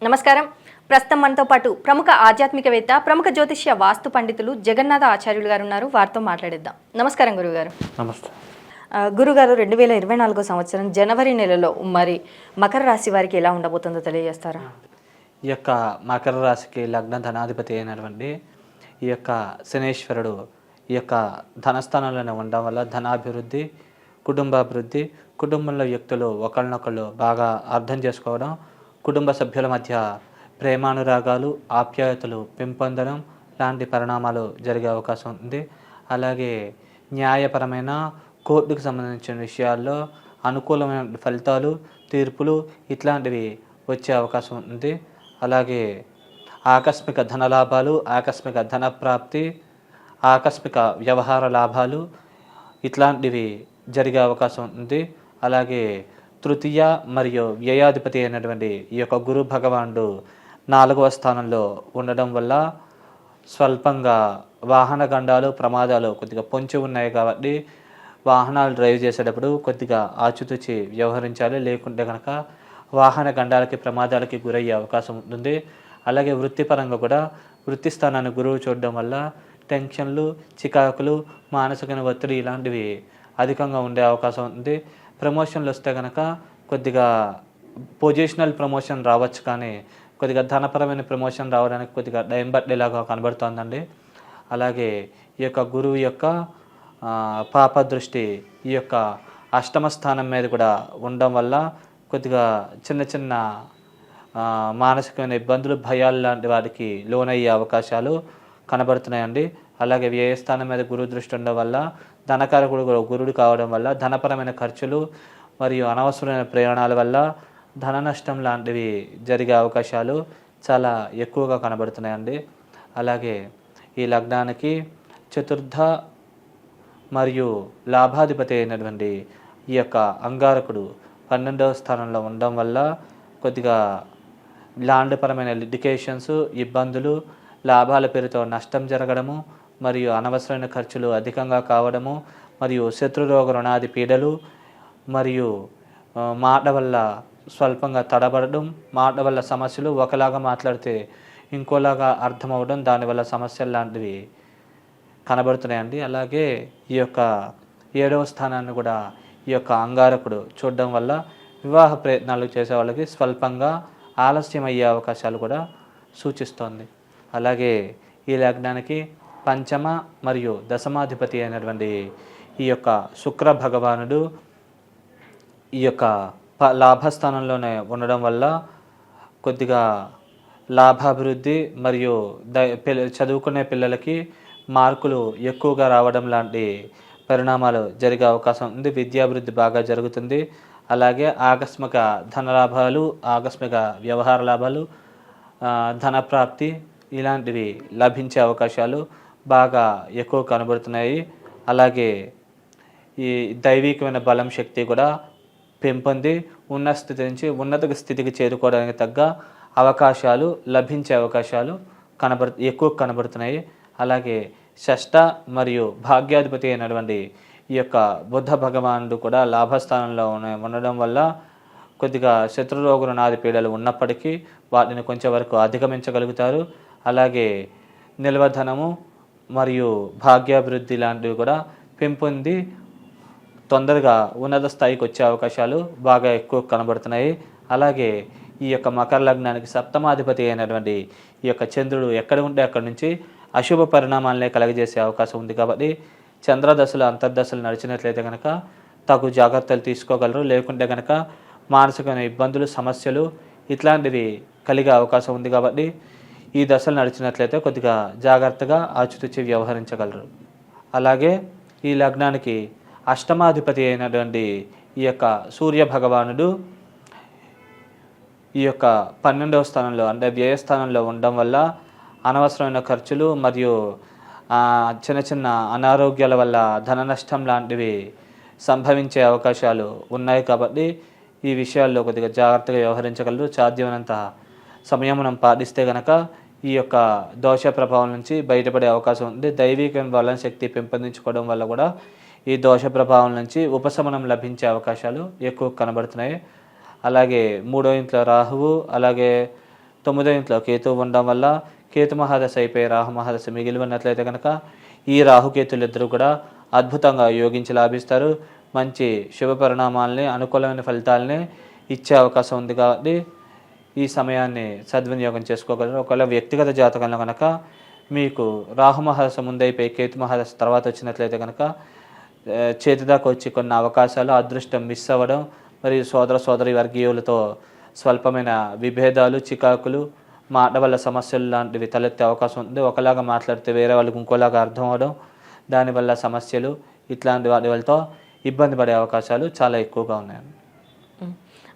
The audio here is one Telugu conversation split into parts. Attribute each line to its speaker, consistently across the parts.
Speaker 1: నమస్కారం. ప్రస్తుతం మనతో పాటు ప్రముఖ ఆధ్యాత్మికవేత్త, ప్రముఖ జ్యోతిష్య వాస్తు పండితులు జగన్నాథ ఆచార్యులు గారు ఉన్నారు. వారితో మాట్లాడిద్దాం. నమస్కారం గురుగారు.
Speaker 2: నమస్తే
Speaker 1: గురుగారు, 2024 సంవత్సరం జనవరి నెలలో మరి మకర రాశి వారికి ఎలా ఉండబోతుందో తెలియజేస్తారా?
Speaker 2: ఈ యొక్క మకర రాశికి లగ్న ధనాధిపతి అయినటువంటి ఈ యొక్క శనేశ్వరుడు ఈ యొక్క ధనస్థానంలోనే ఉండడం వల్ల ధనాభివృద్ధి, కుటుంబాభివృద్ధి, కుటుంబంలో వ్యక్తులు ఒకరినొకళ్ళు బాగా అర్థం చేసుకోవడం, కుటుంబ సభ్యుల మధ్య ప్రేమానురాగాలు, ఆప్యాయతలు పెంపొందడం లాంటి పరిణామాలు జరిగే అవకాశం ఉంది. అలాగే న్యాయపరమైన కోర్టుకు సంబంధించిన విషయాల్లో అనుకూలమైన ఫలితాలు, తీర్పులు ఇట్లాంటివి వచ్చే అవకాశం ఉంది. అలాగే ఆకస్మిక ధన లాభాలు, ఆకస్మిక ధన ప్రాప్తి, ఆకస్మిక వ్యవహార లాభాలు ఇట్లాంటివి జరిగే అవకాశం ఉంది. అలాగే తృతీయ మరియు వ్యయాధిపతి అయినటువంటి ఈ యొక్క గురు భగవానుడు 4వ స్థానంలో ఉండడం వల్ల స్వల్పంగా వాహన గండాలు, ప్రమాదాలు కొద్దిగా పొంచి ఉన్నాయి. కాబట్టి వాహనాలు డ్రైవ్ చేసేటప్పుడు కొద్దిగా ఆచితూచి వ్యవహరించాలి. లేకుంటే కనుక వాహన గండాలకి, ప్రమాదాలకి గురయ్యే అవకాశం ఉంటుంది. అలాగే వృత్తిపరంగా కూడా వృత్తి స్థానాన్ని గురువు చూడడం వల్ల టెన్షన్లు, చికాకులు, మానసిక ఒత్తిడి ఇలాంటివి అధికంగా ఉండే అవకాశం ఉంది. ప్రమోషన్లు వస్తే కనుక కొద్దిగా పొజిషనల్ ప్రమోషన్ రావచ్చు, కానీ కొద్దిగా ధనపరమైన ప్రమోషన్ రావడానికి కొద్దిగా టైం పట్టేలాగా కనబడుతోందండి. అలాగే ఈ యొక్క గురువు యొక్క పాప దృష్టి ఈ యొక్క అష్టమ స్థానం మీద కూడా ఉండడం వల్ల కొద్దిగా చిన్న చిన్న మానసికమైన ఇబ్బందులు, భయాలు లాంటి వాటికి లోనయ్యే అవకాశాలు కనబడుతున్నాయండి. అలాగే వ్యయస్థానం మీద గురువు దృష్టి ఉండడం వల్ల, ధనకారకుడు గురుడు కావడం వల్ల ధనపరమైన ఖర్చులు మరియు అనవసరమైన ప్రయాణాల వల్ల ధన నష్టం లాంటివి జరిగే అవకాశాలు చాలా ఎక్కువగా కనబడుతున్నాయండి. అలాగే ఈ లగ్నానికి చతుర్థ మరియు లాభాధిపతి అయినటువంటి ఈ యొక్క అంగారకుడు 12వ స్థానంలో ఉండడం వల్ల కొద్దిగా ల్యాండ్ పరమైన లిటికేషన్స్, ఇబ్బందులు, లాభాల పేరుతో నష్టం జరగడము మరియు అనవసరమైన ఖర్చులు అధికంగా కావడము మరియు శత్రురోగ రుణాది పీడలు మరియు మాట వల్ల స్వల్పంగా తడబడడం, మాట వల్ల సమస్యలు ఒకలాగా మాట్లాడితే ఇంకోలాగా అర్థమవడం, దానివల్ల సమస్యలు లాంటివి కనబడుతున్నాయండి. అలాగే ఈ యొక్క 7వ స్థానాన్ని కూడా ఈ యొక్క అంగారకుడు చూడడం వల్ల వివాహ ప్రయత్నాలు చేసే వాళ్ళకి స్వల్పంగా ఆలస్యం అయ్యే అవకాశాలు కూడా సూచిస్తోంది. అలాగే ఈ లగ్నానికి పంచమ మరియు దశమాధిపతి అయినటువంటి ఈ యొక్క శుక్ర భగవానుడు ఈ యొక్క లాభస్థానంలోనే ఉండడం వల్ల కొద్దిగా లాభాభివృద్ధి మరియు చదువుకునే పిల్లలకి మార్కులు ఎక్కువగా రావడం లాంటి పరిణామాలు జరిగే అవకాశం ఉంది. విద్యాభివృద్ధి బాగా జరుగుతుంది. అలాగే ఆకస్మిక ధన లాభాలు, ఆకస్మిక వ్యవహార లాభాలు, ధనప్రాప్తి ఇలాంటివి లభించే అవకాశాలు బాగా ఎక్కువ కనబడుతున్నాయి. అలాగే ఈ దైవికమైన బలం, శక్తి కూడా పెంపొంది ఉన్న స్థితి నుంచి ఉన్నత స్థితికి చేరుకోవడానికి తగ్గ అవకాశాలు లభించే అవకాశాలు ఎక్కువ కనబడుతున్నాయి. అలాగే షష్ఠ మరియు భాగ్యాధిపతి అయినటువంటి ఈ యొక్క బుద్ధ భగవానుడు కూడా లాభస్థానంలో ఉండడం వల్ల కొద్దిగా శత్రురోగ రుణాది పీడలు ఉన్నప్పటికీ వాటిని కొంచెం వరకు అధిగమించగలుగుతారు. అలాగే నిల్వధనము మరియు భాగ్యాభివృద్ధి లాంటివి కూడా పెంపొంది తొందరగా ఉన్నత స్థాయికి వచ్చే అవకాశాలు బాగా ఎక్కువ కనబడుతున్నాయి. అలాగే ఈ యొక్క మకర లగ్నానికి సప్తమాధిపతి అయినటువంటి ఈ యొక్క చంద్రుడు ఎక్కడ ఉంటే అక్కడి నుంచి అశుభ పరిణామాలనే కలగజేసే అవకాశం ఉంది. కాబట్టి చంద్రదశలు, అంతర్దశలు నడిచినట్లయితే కనుక తగు జాగ్రత్తలు తీసుకోగలరు. లేకుంటే కనుక మానసికమైన ఇబ్బందులు, సమస్యలు ఇట్లాంటివి కలిగే అవకాశం ఉంది. కాబట్టి ఈ దశలు నడిచినట్లయితే కొద్దిగా జాగ్రత్తగా ఆచితూచి వ్యవహరించగలరు. అలాగే ఈ లగ్నానికి అష్టమాధిపతి అయినటువంటి ఈ యొక్క సూర్య భగవానుడు ఈ యొక్క 12వ స్థానంలో అంటే వ్యయస్థానంలో ఉండడం వల్ల అనవసరమైన ఖర్చులు మరియు చిన్న చిన్న అనారోగ్యాల వల్ల ధన నష్టం లాంటివి సంభవించే అవకాశాలు ఉన్నాయి. కాబట్టి ఈ విషయాల్లో కొద్దిగా జాగ్రత్తగా వ్యవహరించగలరు. సాధ్యమైనంత సంయమనం పాటిస్తే కనుక ఈ యొక్క దోష ప్రభావం నుంచి బయటపడే అవకాశం ఉంది. దైవిక బలం, శక్తి పెంపొందించుకోవడం వల్ల కూడా ఈ దోష ప్రభావం నుంచి ఉపశమనం లభించే అవకాశాలు ఎక్కువ కనబడుతున్నాయి. అలాగే 3వ ఇంట్లో రాహువు, అలాగే 9వ ఇంట్లో కేతువు ఉండడం వల్ల కేతు మహాదశ అయిపోయి రాహు మహాదశ మిగిలి ఉన్నట్లయితే కనుక ఈ రాహుకేతులు ఇద్దరు కూడా అద్భుతంగా యోగించి లాభిస్తారు. మంచి శుభ పరిణామాలని అనుకూలమైన ఫలితాలని ఇచ్చే అవకాశం ఉంది కాబట్టి ఈ సమయాన్ని సద్వినియోగం చేసుకోగలరు. ఒకవేళ వ్యక్తిగత జాతకంలో కనుక మీకు రాహు మహాదశ ముందైపోయి కేతు మహాదశ తర్వాత వచ్చినట్లయితే కనుక చేతిదాకా వచ్చి కొన్ని అవకాశాలు అదృష్టం మిస్ అవ్వడం, మరియు సోదరి వర్గీయులతో స్వల్పమైన విభేదాలు, చికాకులు, మాట వల్ల సమస్యలు లాంటివి తలెత్తే అవకాశం ఉంది. ఒకలాగా మాట్లాడితే వేరే వాళ్ళకి ఇంకోలాగా అర్థం అవడం, దానివల్ల సమస్యలు ఇట్లాంటి వాటి వాళ్ళతో ఇబ్బంది పడే అవకాశాలు చాలా ఎక్కువగా ఉన్నాయండి.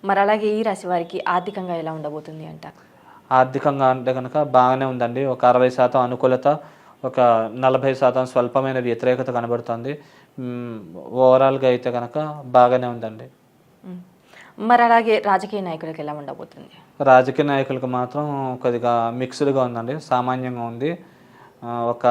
Speaker 1: మరి అలాగే ఈ రాశి వారికి ఆర్థికంగా ఎలా ఉండబోతుంది అంట?
Speaker 2: ఆర్థికంగా అంటే కనుక బాగానే ఉందండి. ఒక 60% అనుకూలత, ఒక 40% స్వల్పమైన వ్యతిరేకత కనబడుతుంది. ఓవరాల్గా అయితే కనుక బాగానే ఉందండి.
Speaker 1: మరి అలాగే రాజకీయ నాయకులకు ఎలా ఉండబోతుంది?
Speaker 2: రాజకీయ నాయకులకు మాత్రం కొద్దిగా మిక్స్డ్గా ఉందండి, సామాన్యంగా ఉంది. ఒక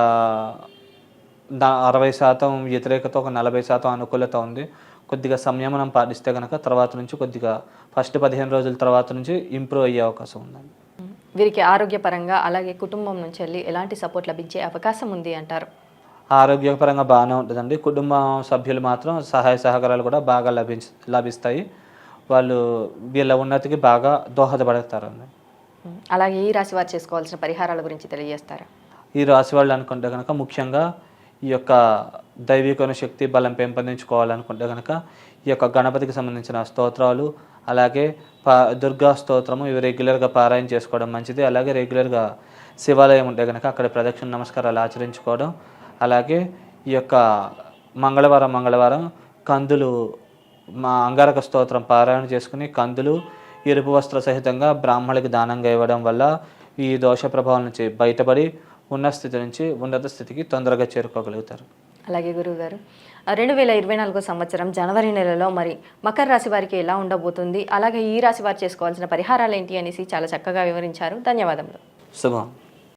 Speaker 2: 60% వ్యతిరేకత, ఒక 40% అనుకూలత ఉంది. కొద్దిగా సంయమనం పాటిస్తే కనుక తర్వాత నుంచి కొద్దిగా ఫస్ట్ 15 రోజుల తర్వాత నుంచి ఇంప్రూవ్ అయ్యే అవకాశం ఉందండి.
Speaker 1: వీరికి ఆరోగ్యపరంగా అలాగే కుటుంబం నుంచి వెళ్ళి ఎలాంటి సపోర్ట్ లభించే అవకాశం ఉంది అంటారు?
Speaker 2: ఆరోగ్యపరంగా బాగానే ఉంటుందండి. కుటుంబ సభ్యులు మాత్రం సహాయ సహకారాలు కూడా బాగా లభిస్తాయి. వాళ్ళు వీళ్ళ ఉన్నతికి బాగా దోహదపడతారండి.
Speaker 1: అలాగే ఈ రాశి వారు చేసుకోవాల్సిన పరిహారాల గురించి తెలియజేస్తారా?
Speaker 2: ఈ రాశి వాళ్ళు అనుకుంటే కనుక ముఖ్యంగా ఈ యొక్క దైవిక శక్తి బలం పెంపొందించుకోవాలనుకుంటే కనుక ఈ యొక్క గణపతికి సంబంధించిన స్తోత్రాలు, అలాగే దుర్గా స్తోత్రము ఇవి రెగ్యులర్గా పారాయణ చేసుకోవడం మంచిది. అలాగే రెగ్యులర్గా శివాలయం ఉంటే కనుక అక్కడ ప్రదక్షిణ నమస్కారాలు ఆచరించుకోవడం, అలాగే ఈ యొక్క మంగళవారం కందులు అంగారక స్తోత్రం పారాయణ చేసుకుని కందులు ఎరుపు వస్త్ర సహితంగా బ్రాహ్మణులకి దానంగా ఇవ్వడం వల్ల ఈ దోష ప్రభావం నుంచి బయటపడి ఉన్న స్థితి నుంచి ఉన్నత స్థితికి తొందరగా చేరుకోగలుగుతారు.
Speaker 1: అలాగే గురువుగారు, 2024 సంవత్సరం జనవరి నెలలో మరి మకర రాశి వారికి ఎలా ఉండబోతుంది, అలాగే ఈ రాశి వారు చేసుకోవాల్సిన పరిహారాలు ఏంటి అనేసి చాలా చక్కగా వివరించారు. ధన్యవాదములు.
Speaker 2: శుభం.